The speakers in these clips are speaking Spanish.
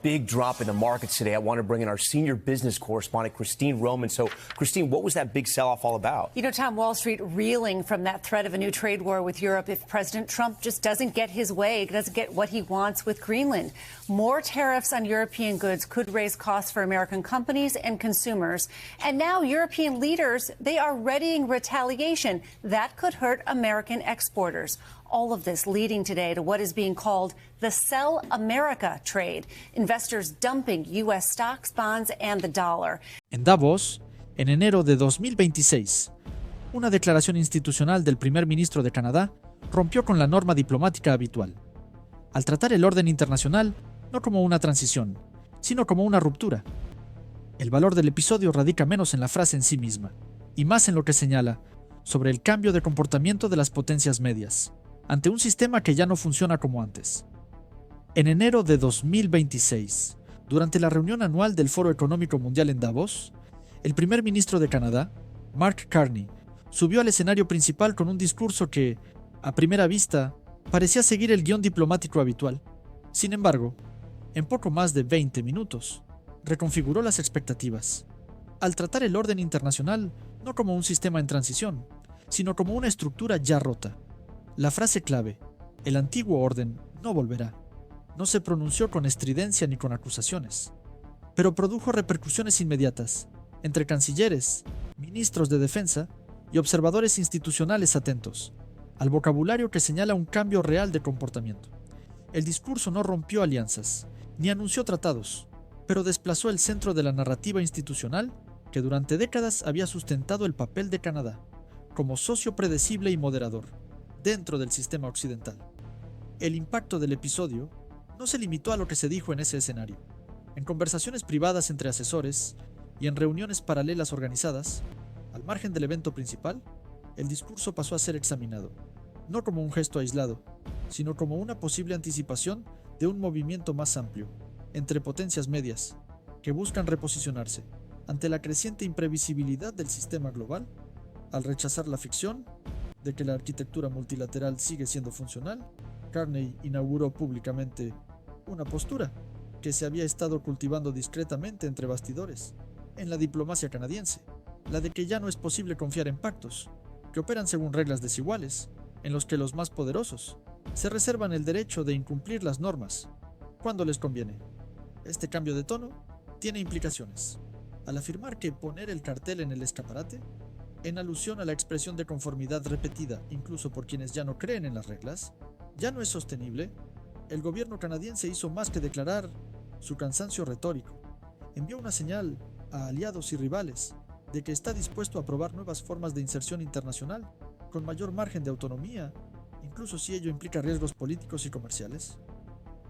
big drop in the markets today, I want to bring in our senior business correspondent, Christine Roman. So, Christine, what was that big sell-off all about? You know, Tom, Wall Street reeling from that threat of a new trade war with Europe if President Trump just doesn't get his way, doesn't get what he wants with Greenland. More tariffs on European goods could raise costs for American companies and consumers. And now European leaders, they are readying retaliation. That could hurt American exporters. All of this leading today to what is being called the Sell America trade. Investors dumping U.S. stocks, bonds, and the dollar. En Davos, en enero de 2026, una declaración institucional del primer ministro de Canadá rompió con la norma diplomática habitual, al tratar el orden internacional no como una transición, sino como una ruptura. El valor del episodio radica menos en la frase en sí misma, y más en lo que señala sobre el cambio de comportamiento de las potencias medias, ante un sistema que ya no funciona como antes. En enero de 2026, durante la reunión anual del Foro Económico Mundial en Davos, el primer ministro de Canadá, Mark Carney, subió al escenario principal con un discurso que, a primera vista, parecía seguir el guión diplomático habitual. Sin embargo, en poco más de 20 minutos, reconfiguró las expectativas, al tratar el orden internacional no como un sistema en transición, sino como una estructura ya rota. La frase clave, el antiguo orden no volverá, no se pronunció con estridencia ni con acusaciones, pero produjo repercusiones inmediatas entre cancilleres, ministros de defensa y observadores institucionales atentos al vocabulario que señala un cambio real de comportamiento. El discurso no rompió alianzas, ni anunció tratados, pero desplazó el centro de la narrativa institucional que durante décadas había sustentado el papel de Canadá como socio predecible y moderador dentro del sistema occidental. El impacto del episodio no se limitó a lo que se dijo en ese escenario. En conversaciones privadas entre asesores y en reuniones paralelas organizadas, al margen del evento principal, el discurso pasó a ser examinado, no como un gesto aislado, sino como una posible anticipación de un movimiento más amplio, entre potencias medias, que buscan reposicionarse ante la creciente imprevisibilidad del sistema global, al rechazar la ficción de que la arquitectura multilateral sigue siendo funcional. Carney inauguró públicamente una postura que se había estado cultivando discretamente entre bastidores en la diplomacia canadiense, la de que ya no es posible confiar en pactos que operan según reglas desiguales, en los que los más poderosos se reservan el derecho de incumplir las normas cuando les conviene. Este cambio de tono tiene implicaciones, al afirmar que poner el cartel en el escaparate, en alusión a la expresión de conformidad repetida incluso por quienes ya no creen en las reglas, ya no es sostenible. El gobierno canadiense hizo más que declarar su cansancio retórico. Envió una señal a aliados y rivales de que está dispuesto a probar nuevas formas de inserción internacional con mayor margen de autonomía, incluso si ello implica riesgos políticos y comerciales.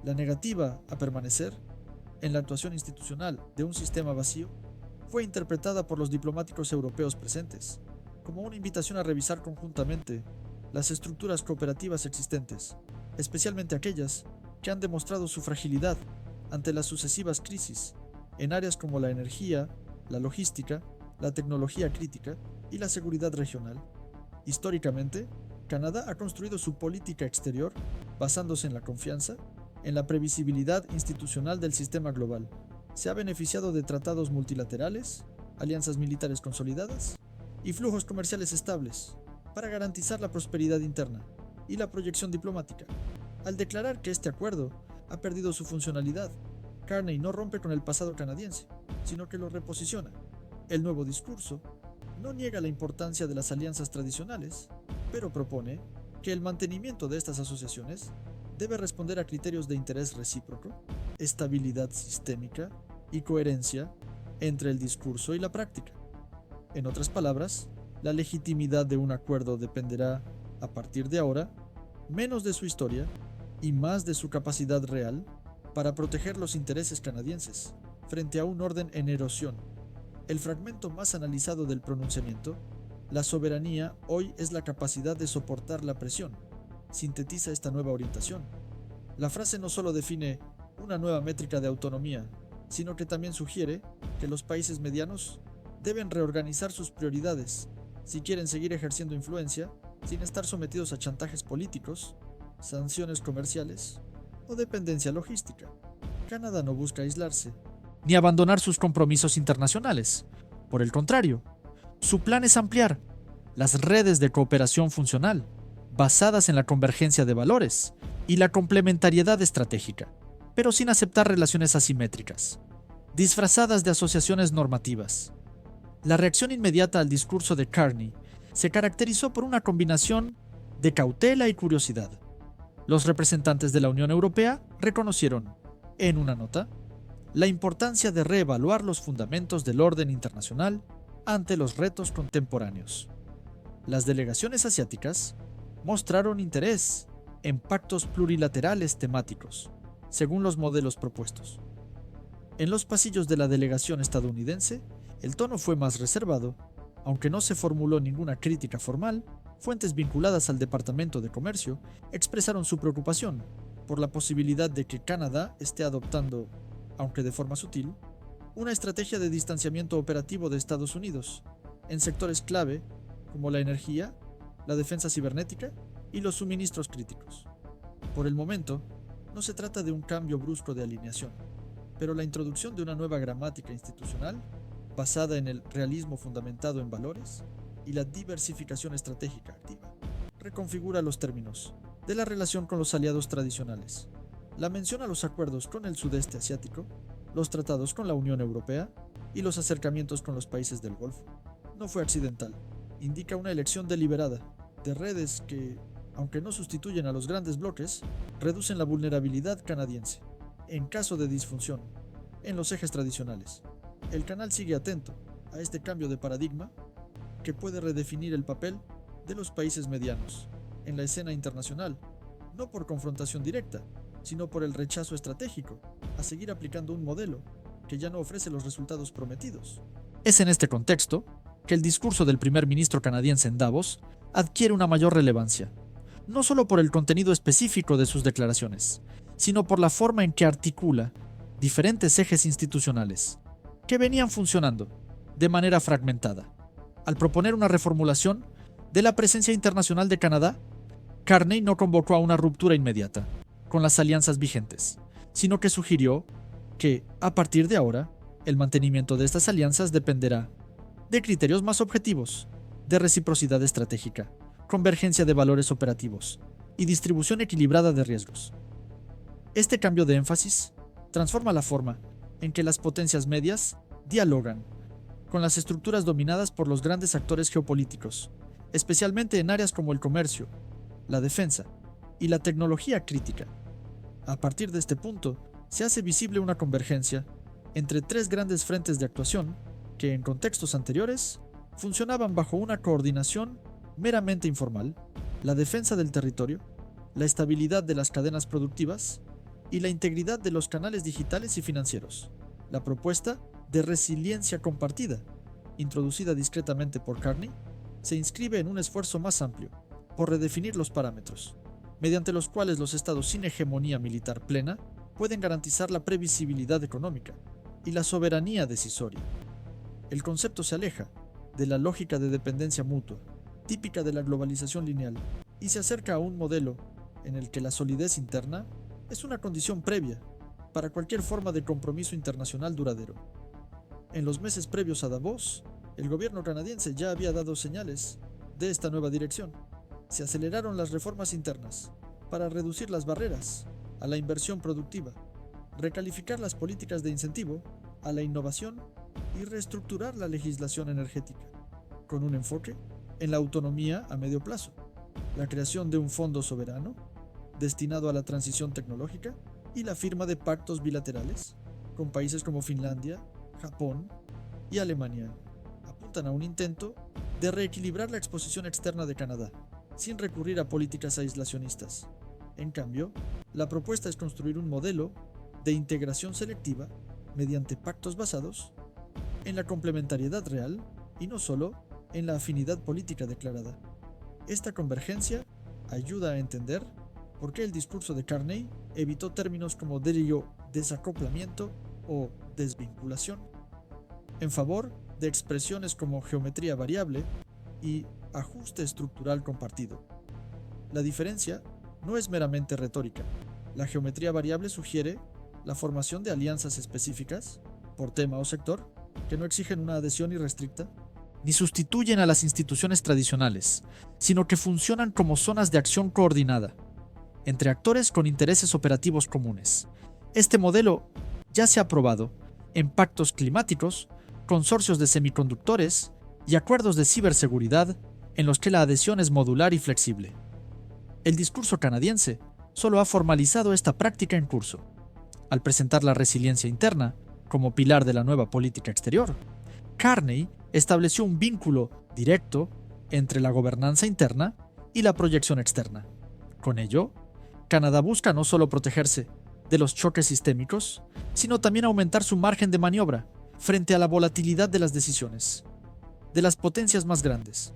La negativa a permanecer en la actuación institucional de un sistema vacío fue interpretada por los diplomáticos europeos presentes como una invitación a revisar conjuntamente las estructuras cooperativas existentes, especialmente aquellas que han demostrado su fragilidad ante las sucesivas crisis en áreas como la energía, la logística, la tecnología crítica y la seguridad regional. Históricamente, Canadá ha construido su política exterior basándose en la confianza, en la previsibilidad institucional del sistema global. Se ha beneficiado de tratados multilaterales, alianzas militares consolidadas y flujos comerciales estables para garantizar la prosperidad interna y la proyección diplomática. Al declarar que este acuerdo ha perdido su funcionalidad, Carney no rompe con el pasado canadiense, sino que lo reposiciona. El nuevo discurso no niega la importancia de las alianzas tradicionales, pero propone que el mantenimiento de estas asociaciones debe responder a criterios de interés recíproco, estabilidad sistémica y coherencia entre el discurso y la práctica. En otras palabras, la legitimidad de un acuerdo dependerá, a partir de ahora, menos de su historia y más de su capacidad real para proteger los intereses canadienses frente a un orden en erosión. El fragmento más analizado del pronunciamiento, la soberanía hoy es la capacidad de soportar la presión, sintetiza esta nueva orientación. La frase no solo define una nueva métrica de autonomía, sino que también sugiere que los países medianos deben reorganizar sus prioridades si quieren seguir ejerciendo influencia sin estar sometidos a chantajes políticos, sanciones comerciales o dependencia logística. Canadá no busca aislarse ni abandonar sus compromisos internacionales. Por el contrario, su plan es ampliar las redes de cooperación funcional, basadas en la convergencia de valores y la complementariedad estratégica, pero sin aceptar relaciones asimétricas, disfrazadas de asociaciones normativas. La reacción inmediata al discurso de Carney se caracterizó por una combinación de cautela y curiosidad. Los representantes de la Unión Europea reconocieron, en una nota, la importancia de reevaluar los fundamentos del orden internacional ante los retos contemporáneos. Las delegaciones asiáticas mostraron interés en pactos plurilaterales temáticos, según los modelos propuestos. En los pasillos de la delegación estadounidense, el tono fue más reservado, aunque no se formuló ninguna crítica formal. Fuentes vinculadas al Departamento de Comercio expresaron su preocupación por la posibilidad de que Canadá esté adoptando, aunque de forma sutil, una estrategia de distanciamiento operativo de Estados Unidos en sectores clave como la energía, la defensa cibernética y los suministros críticos. Por el momento, no se trata de un cambio brusco de alineación, pero la introducción de una nueva gramática institucional basada en el realismo fundamentado en valores y la diversificación estratégica activa reconfigura los términos de la relación con los aliados tradicionales. La mención a los acuerdos con el sudeste asiático, los tratados con la Unión Europea y los acercamientos con los países del Golfo no fue accidental. Indica una elección deliberada de redes que, aunque no sustituyen a los grandes bloques, reducen la vulnerabilidad canadiense en caso de disfunción en los ejes tradicionales. El canal sigue atento a este cambio de paradigma que puede redefinir el papel de los países medianos en la escena internacional, no por confrontación directa, sino por el rechazo estratégico a seguir aplicando un modelo que ya no ofrece los resultados prometidos. Es en este contexto que el discurso del primer ministro canadiense en Davos adquiere una mayor relevancia, no solo por el contenido específico de sus declaraciones, sino por la forma en que articula diferentes ejes institucionales que venían funcionando de manera fragmentada. Al proponer una reformulación de la presencia internacional de Canadá, Carney no convocó a una ruptura inmediata con las alianzas vigentes, sino que sugirió que, a partir de ahora, el mantenimiento de estas alianzas dependerá de criterios más objetivos, de reciprocidad estratégica, convergencia de valores operativos y distribución equilibrada de riesgos. Este cambio de énfasis transforma la forma en que las potencias medias dialogan con las estructuras dominadas por los grandes actores geopolíticos, especialmente en áreas como el comercio, la defensa y la tecnología crítica. A partir de este punto, se hace visible una convergencia entre tres grandes frentes de actuación que en contextos anteriores funcionaban bajo una coordinación meramente informal: la defensa del territorio, la estabilidad de las cadenas productivas y la integridad de los canales digitales y financieros. La propuesta de resiliencia compartida, introducida discretamente por Carney, se inscribe en un esfuerzo más amplio por redefinir los parámetros, mediante los cuales los estados sin hegemonía militar plena pueden garantizar la previsibilidad económica y la soberanía decisoria. El concepto se aleja de la lógica de dependencia mutua, típica de la globalización lineal, y se acerca a un modelo en el que la solidez interna es una condición previa para cualquier forma de compromiso internacional duradero. En los meses previos a Davos, el gobierno canadiense ya había dado señales de esta nueva dirección. Se aceleraron las reformas internas para reducir las barreras a la inversión productiva, recalificar las políticas de incentivo a la innovación y reestructurar la legislación energética, con un enfoque en la autonomía a medio plazo, la creación de un fondo soberano destinado a la transición tecnológica y la firma de pactos bilaterales con países como Finlandia, Japón y Alemania. Apuntan a un intento de reequilibrar la exposición externa de Canadá, sin recurrir a políticas aislacionistas. En cambio, la propuesta es construir un modelo de integración selectiva mediante pactos basados en la complementariedad real y no solo en la afinidad política declarada. Esta convergencia ayuda a entender por qué el discurso de Carney evitó términos como desacoplamiento o desvinculación, en favor de expresiones como geometría variable y ajuste estructural compartido. La diferencia no es meramente retórica. La geometría variable sugiere la formación de alianzas específicas, por tema o sector, que no exigen una adhesión irrestricta, ni sustituyen a las instituciones tradicionales, sino que funcionan como zonas de acción coordinada, entre actores con intereses operativos comunes. Este modelo ya se ha probado en pactos climáticos, consorcios de semiconductores y acuerdos de ciberseguridad en los que la adhesión es modular y flexible. El discurso canadiense solo ha formalizado esta práctica en curso, al presentar la resiliencia interna como pilar de la nueva política exterior. Carney estableció un vínculo directo entre la gobernanza interna y la proyección externa. Con ello, Canadá busca no solo protegerse de los choques sistémicos, sino también aumentar su margen de maniobra frente a la volatilidad de las decisiones de las potencias más grandes.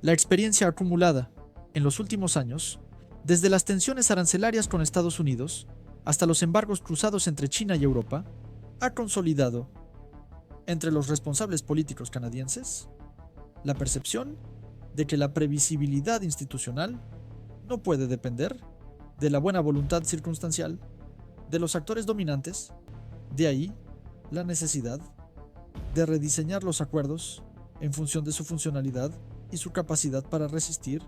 La experiencia acumulada en los últimos años, desde las tensiones arancelarias con Estados Unidos hasta los embargos cruzados entre China y Europa, ha consolidado entre los responsables políticos canadienses la percepción de que la previsibilidad institucional no puede depender de la buena voluntad circunstancial de los actores dominantes. De ahí la necesidad de rediseñar los acuerdos en función de su funcionalidad y su capacidad para resistir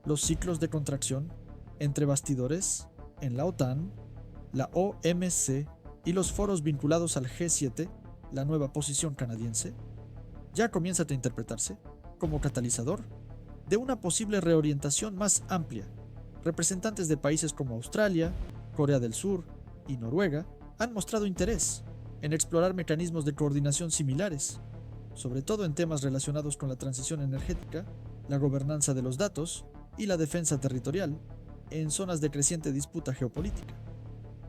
los ciclos de contracción entre bastidores en la OTAN, la OMC y los foros vinculados al G7. La nueva posición canadiense ya comienza a interpretarse como catalizador de una posible reorientación más amplia. Representantes de países como Australia, Corea del Sur y Noruega han mostrado interés en explorar mecanismos de coordinación similares, sobre todo en temas relacionados con la transición energética, la gobernanza de los datos y la defensa territorial, en zonas de creciente disputa geopolítica.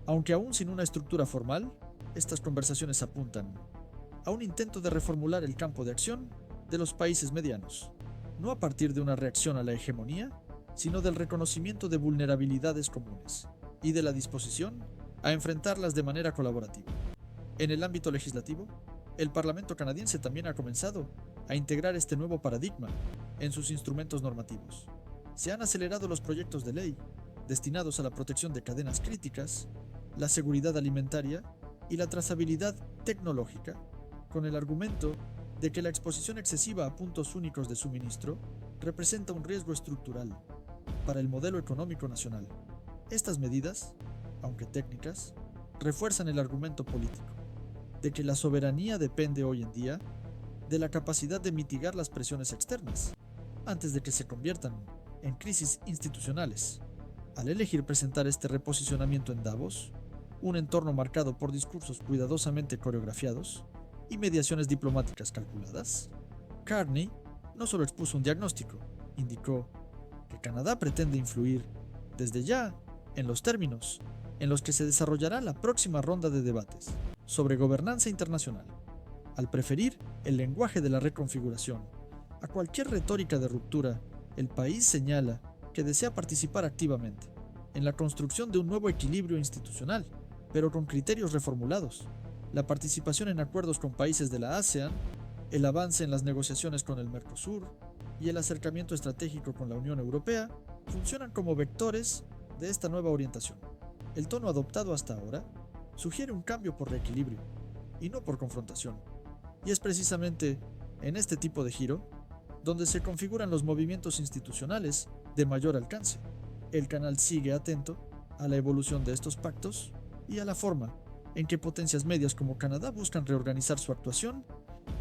Aunque aún sin una estructura formal, estas conversaciones apuntan a un intento de reformular el campo de acción de los países medianos, no a partir de una reacción a la hegemonía, sino del reconocimiento de vulnerabilidades comunes y de la disposición a enfrentarlas de manera colaborativa. En el ámbito legislativo, el Parlamento canadiense también ha comenzado a integrar este nuevo paradigma en sus instrumentos normativos. Se han acelerado los proyectos de ley destinados a la protección de cadenas críticas, la seguridad alimentaria y la trazabilidad tecnológica, con el argumento de que la exposición excesiva a puntos únicos de suministro representa un riesgo estructural para el modelo económico nacional. Estas medidas, aunque técnicas, refuerzan el argumento político de que la soberanía depende hoy en día de la capacidad de mitigar las presiones externas, antes de que se conviertan en crisis institucionales. Al elegir presentar este reposicionamiento en Davos, un entorno marcado por discursos cuidadosamente coreografiados y mediaciones diplomáticas calculadas, Carney no solo expuso un diagnóstico, indicó que Canadá pretende influir desde ya en los términos en los que se desarrollará la próxima ronda de debates sobre gobernanza internacional, al preferir el lenguaje de la reconfiguración a cualquier retórica de ruptura. El país señala que desea participar activamente en la construcción de un nuevo equilibrio institucional, pero con criterios reformulados. La participación en acuerdos con países de la ASEAN, el avance en las negociaciones con el Mercosur y el acercamiento estratégico con la Unión Europea funcionan como vectores de esta nueva orientación. El tono adoptado hasta ahora sugiere un cambio por reequilibrio y no por confrontación, y es precisamente en este tipo de giro donde se configuran los movimientos institucionales de mayor alcance. El canal sigue atento a la evolución de estos pactos y a la forma en que potencias medias como Canadá buscan reorganizar su actuación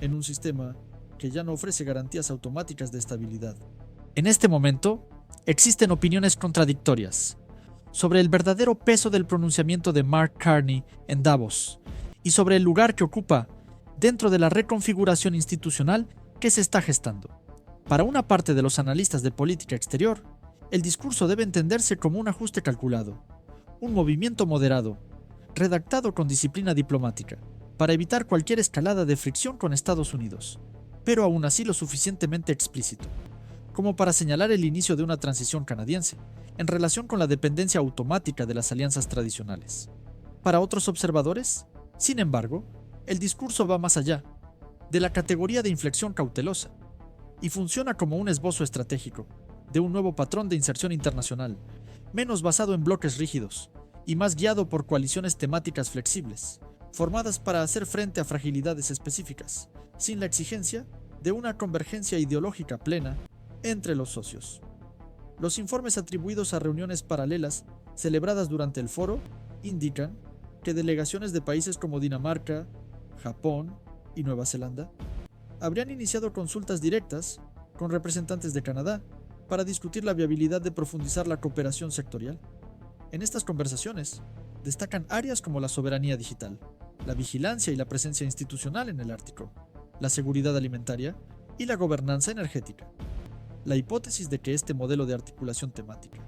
en un sistema que ya no ofrece garantías automáticas de estabilidad. En este momento, existen opiniones contradictorias sobre el verdadero peso del pronunciamiento de Mark Carney en Davos y sobre el lugar que ocupa dentro de la reconfiguración institucional que se está gestando. Para una parte de los analistas de política exterior, el discurso debe entenderse como un ajuste calculado, un movimiento moderado, redactado con disciplina diplomática, para evitar cualquier escalada de fricción con Estados Unidos, pero aún así lo suficientemente explícito, como para señalar el inicio de una transición canadiense en relación con la dependencia automática de las alianzas tradicionales. Para otros observadores, sin embargo, el discurso va más allá de la categoría de inflexión cautelosa y funciona como un esbozo estratégico de un nuevo patrón de inserción internacional, menos basado en bloques rígidos y más guiado por coaliciones temáticas flexibles, formadas para hacer frente a fragilidades específicas, sin la exigencia de una convergencia ideológica plena entre los socios. Los informes atribuidos a reuniones paralelas celebradas durante el foro indican que delegaciones de países como Dinamarca, Japón y Nueva Zelanda habrían iniciado consultas directas con representantes de Canadá para discutir la viabilidad de profundizar la cooperación sectorial. En estas conversaciones destacan áreas como la soberanía digital, la vigilancia y la presencia institucional en el Ártico, la seguridad alimentaria y la gobernanza energética. La hipótesis de que este modelo de articulación temática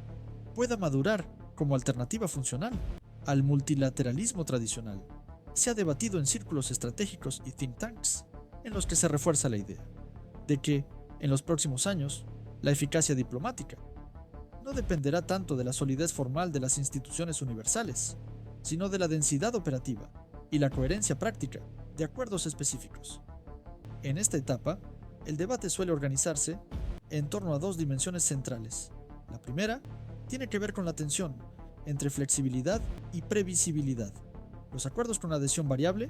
pueda madurar como alternativa funcional al multilateralismo tradicional se ha debatido en círculos estratégicos y think tanks, en los que se refuerza la idea de que, en los próximos años, la eficacia diplomática no dependerá tanto de la solidez formal de las instituciones universales, sino de la densidad operativa y la coherencia práctica de acuerdos específicos. En esta etapa, el debate suele organizarse en torno a dos dimensiones centrales. La primera tiene que ver con la tensión entre flexibilidad y previsibilidad. Los acuerdos con adhesión variable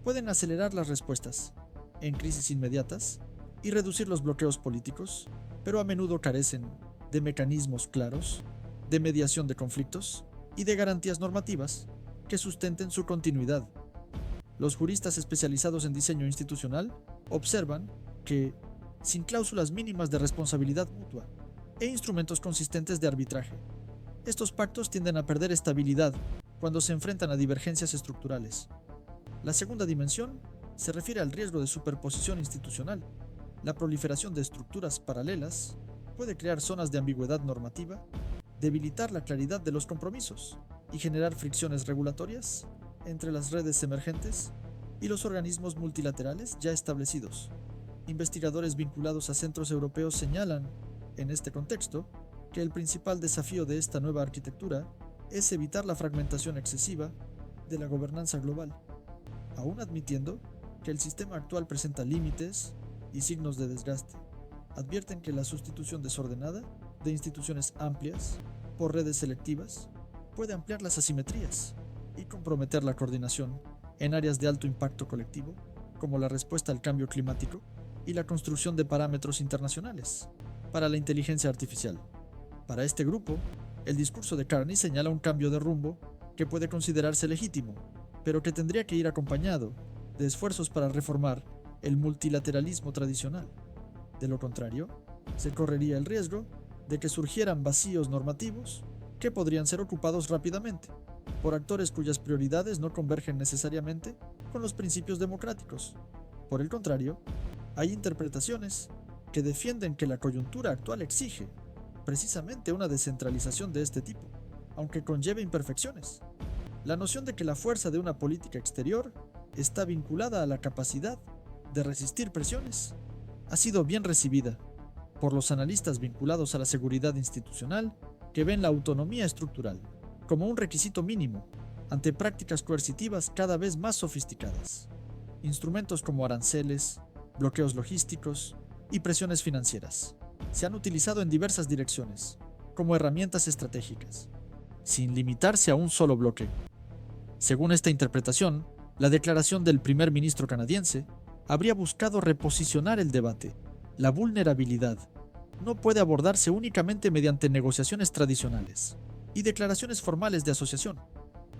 pueden acelerar las respuestas en crisis inmediatas y reducir los bloqueos políticos, pero a menudo carecen de mecanismos claros, de mediación de conflictos y de garantías normativas que sustenten su continuidad. Los juristas especializados en diseño institucional observan que, sin cláusulas mínimas de responsabilidad mutua e instrumentos consistentes de arbitraje, estos pactos tienden a perder estabilidad cuando se enfrentan a divergencias estructurales. La segunda dimensión se refiere al riesgo de superposición institucional. La proliferación de estructuras paralelas puede crear zonas de ambigüedad normativa, debilitar la claridad de los compromisos y generar fricciones regulatorias entre las redes emergentes y los organismos multilaterales ya establecidos. Investigadores vinculados a centros europeos señalan, en este contexto, que el principal desafío de esta nueva arquitectura es evitar la fragmentación excesiva de la gobernanza global, aún admitiendo que el sistema actual presenta límites y signos de desgaste. Advierten que la sustitución desordenada de instituciones amplias por redes selectivas puede ampliar las asimetrías y comprometer la coordinación en áreas de alto impacto colectivo, como la respuesta al cambio climático y la construcción de parámetros internacionales para la inteligencia artificial. Para este grupo, el discurso de Carney señala un cambio de rumbo que puede considerarse legítimo, pero que tendría que ir acompañado de esfuerzos para reformar el multilateralismo tradicional. De lo contrario, se correría el riesgo de que surgieran vacíos normativos que podrían ser ocupados rápidamente por actores cuyas prioridades no convergen necesariamente con los principios democráticos. Por el contrario, hay interpretaciones que defienden que la coyuntura actual exige precisamente una descentralización de este tipo, aunque conlleve imperfecciones. La noción de que la fuerza de una política exterior está vinculada a la capacidad de resistir presiones ha sido bien recibida por los analistas vinculados a la seguridad institucional, que ven la autonomía estructural como un requisito mínimo ante prácticas coercitivas cada vez más sofisticadas. Instrumentos como aranceles, bloqueos logísticos y presiones financieras se han utilizado en diversas direcciones como herramientas estratégicas, sin limitarse a un solo bloque. Según esta interpretación, la declaración del primer ministro canadiense habría buscado reposicionar el debate. La vulnerabilidad no puede abordarse únicamente mediante negociaciones tradicionales y declaraciones formales de asociación,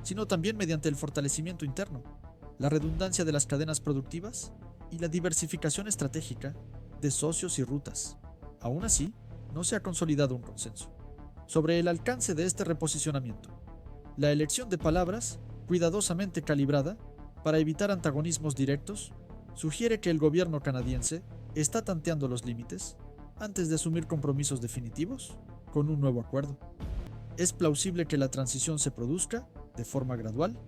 sino también mediante el fortalecimiento interno, la redundancia de las cadenas productivas y la diversificación estratégica de socios y rutas. Aún así, no se ha consolidado un consenso sobre el alcance de este reposicionamiento. La elección de palabras, cuidadosamente calibrada para evitar antagonismos directos, sugiere que el gobierno canadiense está tanteando los límites antes de asumir compromisos definitivos con un nuevo acuerdo. Es plausible que la transición se produzca de forma gradual,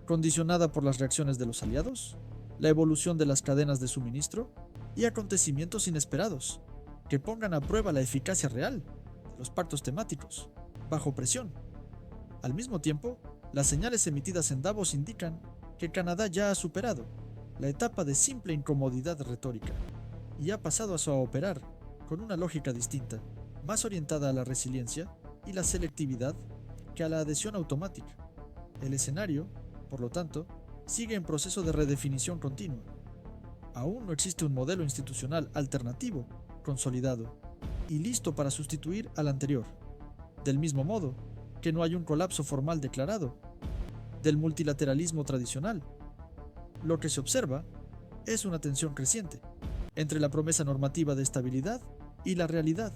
condicionada por las reacciones de los aliados, la evolución de las cadenas de suministro y acontecimientos inesperados que pongan a prueba la eficacia real de los pactos temáticos, bajo presión. Al mismo tiempo, las señales emitidas en Davos indican que Canadá ya ha superado la etapa de simple incomodidad retórica y ha pasado a operar con una lógica distinta, más orientada a la resiliencia y la selectividad que a la adhesión automática. El escenario, por lo tanto, sigue en proceso de redefinición continua. Aún no existe un modelo institucional alternativo, consolidado y listo para sustituir al anterior, del mismo modo que no hay un colapso formal declarado del multilateralismo tradicional. Lo que se observa es una tensión creciente entre la promesa normativa de estabilidad y la realidad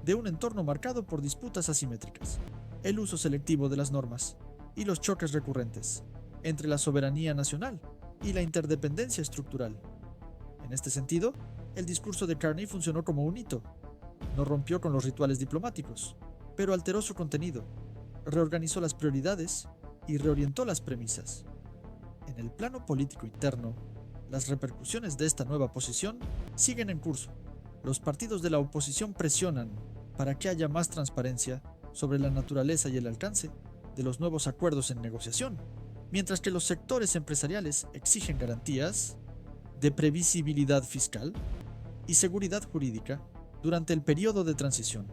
de un entorno marcado por disputas asimétricas, el uso selectivo de las normas y los choques recurrentes entre la soberanía nacional y la interdependencia estructural. En este sentido, el discurso de Carney funcionó como un hito. No rompió con los rituales diplomáticos, pero alteró su contenido, reorganizó las prioridades y reorientó las premisas. En el plano político interno, las repercusiones de esta nueva posición siguen en curso. Los partidos de la oposición presionan para que haya más transparencia sobre la naturaleza y el alcance de los nuevos acuerdos en negociación, mientras que los sectores empresariales exigen garantías de previsibilidad fiscal y seguridad jurídica durante el periodo de transición.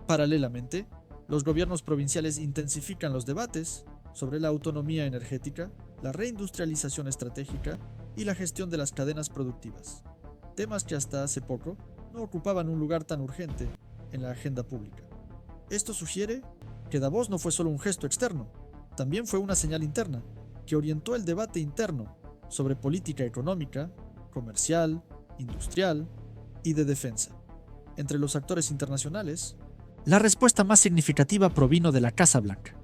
Paralelamente, los gobiernos provinciales intensifican los debates sobre la autonomía energética, la reindustrialización estratégica y la gestión de las cadenas productivas, temas que hasta hace poco no ocupaban un lugar tan urgente en la agenda pública. Esto sugiere que Davos no fue solo un gesto externo, también fue una señal interna que orientó el debate interno sobre política económica, comercial, industrial y de defensa. Entre los actores internacionales, la respuesta más significativa provino de la Casa Blanca.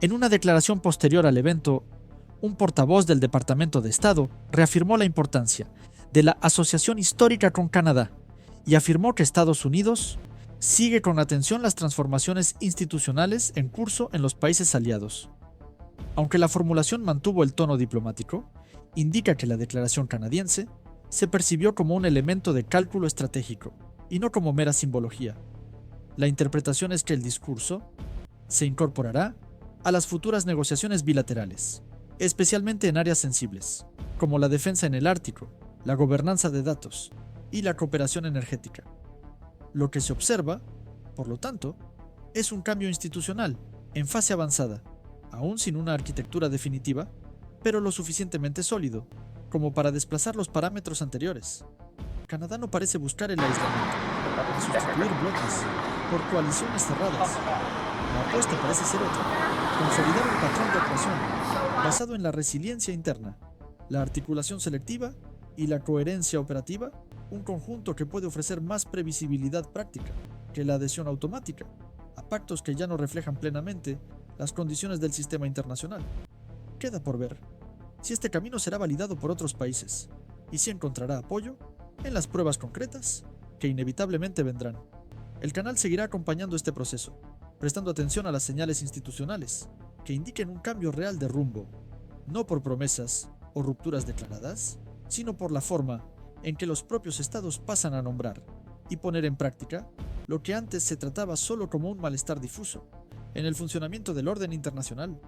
En una declaración posterior al evento, un portavoz del Departamento de Estado reafirmó la importancia de la asociación histórica con Canadá y afirmó que Estados Unidos sigue con atención las transformaciones institucionales en curso en los países aliados. Aunque la formulación mantuvo el tono diplomático, indica que la declaración canadiense se percibió como un elemento de cálculo estratégico y no como mera simbología. La interpretación es que el discurso se incorporará a las futuras negociaciones bilaterales, especialmente en áreas sensibles, como la defensa en el Ártico, la gobernanza de datos y la cooperación energética. Lo que se observa, por lo tanto, es un cambio institucional en fase avanzada, aún sin una arquitectura definitiva, pero lo suficientemente sólido como para desplazar los parámetros anteriores. Canadá no parece buscar el aislamiento, ni sustituir bloques por coaliciones cerradas. La apuesta parece ser otra: consolidar un patrón de actuación basado en la resiliencia interna, la articulación selectiva y la coherencia operativa, un conjunto que puede ofrecer más previsibilidad práctica que la adhesión automática a pactos que ya no reflejan plenamente las condiciones del sistema internacional. Queda por ver si este camino será validado por otros países y si encontrará apoyo en las pruebas concretas que inevitablemente vendrán. El canal seguirá acompañando este proceso, prestando atención a las señales institucionales que indiquen un cambio real de rumbo, no por promesas o rupturas declaradas, sino por la forma en que los propios estados pasan a nombrar y poner en práctica lo que antes se trataba solo como un malestar difuso en el funcionamiento del orden internacional.